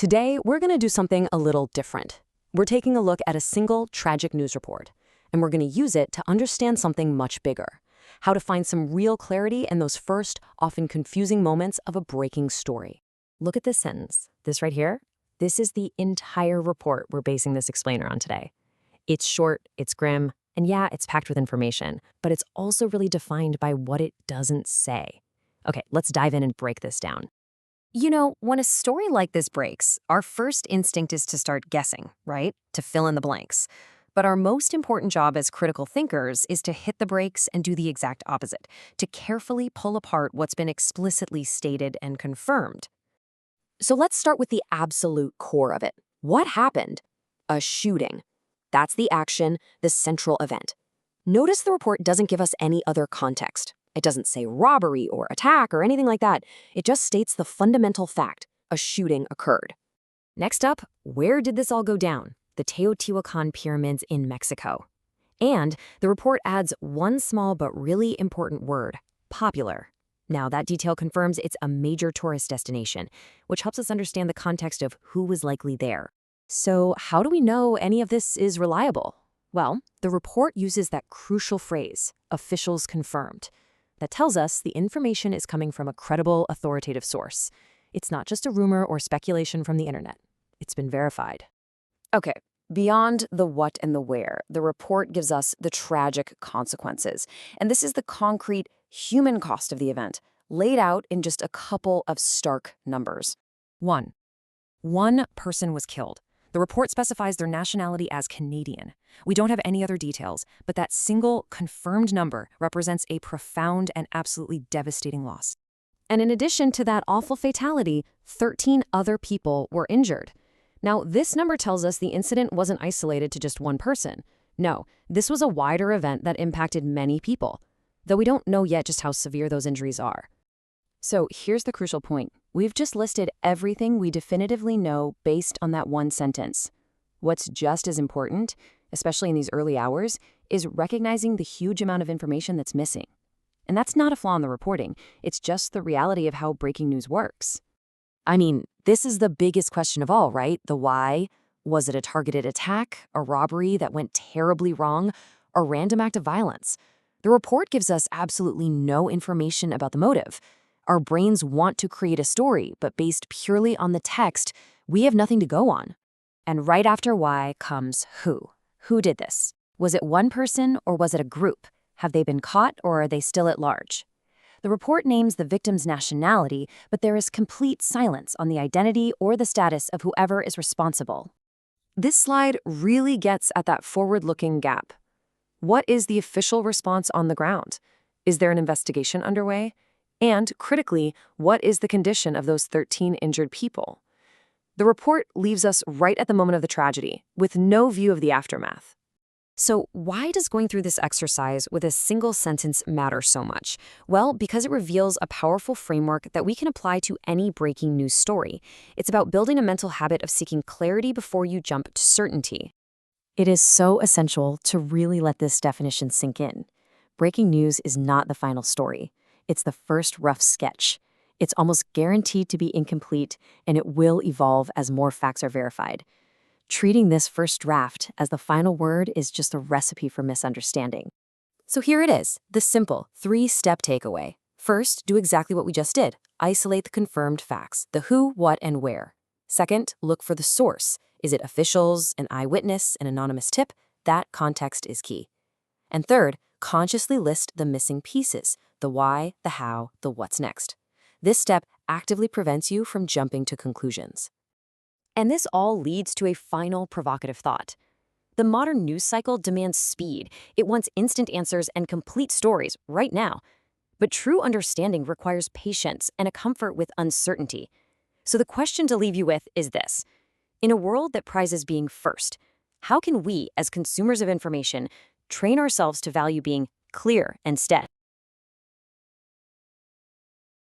Today, we're going to do something a little different. We're taking a look at a single tragic news report, and we're going to use it to understand something much bigger: how to find some real clarity in those first, often confusing moments of a breaking story. Look at this sentence. This right here. This is the entire report we're basing this explainer on today. It's short, it's grim, and yeah, it's packed with information, but it's also really defined by what it doesn't say. Okay, let's dive in and break this down. You know, when a story like this breaks, our first instinct is to start guessing, right? To fill in the blanks. But our most important job as critical thinkers is to hit the brakes and do the exact opposite, to carefully pull apart what's been explicitly stated and confirmed. So let's start with the absolute core of it. What happened? A shooting. That's the action, the central event. Notice the report doesn't give us any other context. It doesn't say robbery or attack or anything like that. It just states the fundamental fact: a shooting occurred. Next up, where did this all go down? The Teotihuacán pyramids in Mexico. And the report adds one small but really important word: popular. Now, that detail confirms it's a major tourist destination, which helps us understand the context of who was likely there. So how do we know any of this is reliable? Well, the report uses that crucial phrase, officials confirmed. That tells us the information is coming from a credible, authoritative source. It's not just a rumor or speculation from the internet. It's been verified. Okay, beyond the what and the where, the report gives us the tragic consequences. And this is the concrete human cost of the event, laid out in just a couple of stark numbers. 1. One person was killed. The report specifies their nationality as Canadian. We don't have any other details, but that single confirmed number represents a profound and absolutely devastating loss. And in addition to that awful fatality, 13 other people were injured. Now, this number tells us the incident wasn't isolated to just one person. No, this was a wider event that impacted many people, though we don't know yet just how severe those injuries are. So here's the crucial point. We've just listed everything we definitively know based on that one sentence. What's just as important, especially in these early hours, is recognizing the huge amount of information that's missing. And that's not a flaw in the reporting. It's just the reality of how breaking news works. I mean, this is the biggest question of all, right? The why. Was it a targeted attack, a robbery that went terribly wrong, a random act of violence? The report gives us absolutely no information about the motive. Our brains want to create a story, but based purely on the text, we have nothing to go on. And right after why comes who. Who did this? Was it one person or was it a group? Have they been caught or are they still at large? The report names the victim's nationality, but there is complete silence on the identity or the status of whoever is responsible. This slide really gets at that forward-looking gap. What is the official response on the ground? Is there an investigation underway? And, critically, what is the condition of those 13 injured people? The report leaves us right at the moment of the tragedy, with no view of the aftermath. So why does going through this exercise with a single sentence matter so much? Well, because it reveals a powerful framework that we can apply to any breaking news story. It's about building a mental habit of seeking clarity before you jump to certainty. It is so essential to really let this definition sink in. Breaking news is not the final story. It's the first rough sketch. It's almost guaranteed to be incomplete, and it will evolve as more facts are verified. Treating this first draft as the final word is just a recipe for misunderstanding. So here it is, the simple 3-step takeaway. First, do exactly what we just did. Isolate the confirmed facts, the who, what, and where. Second, look for the source. Is it officials, an eyewitness, an anonymous tip? That context is key. And third, consciously list the missing pieces: the why, the how, the what's next. This step actively prevents you from jumping to conclusions. And this all leads to a final provocative thought. The modern news cycle demands speed. It wants instant answers and complete stories right now. But true understanding requires patience and a comfort with uncertainty. So the question to leave you with is this: in a world that prizes being first, how can we, as consumers of information, train ourselves to value being clear instead?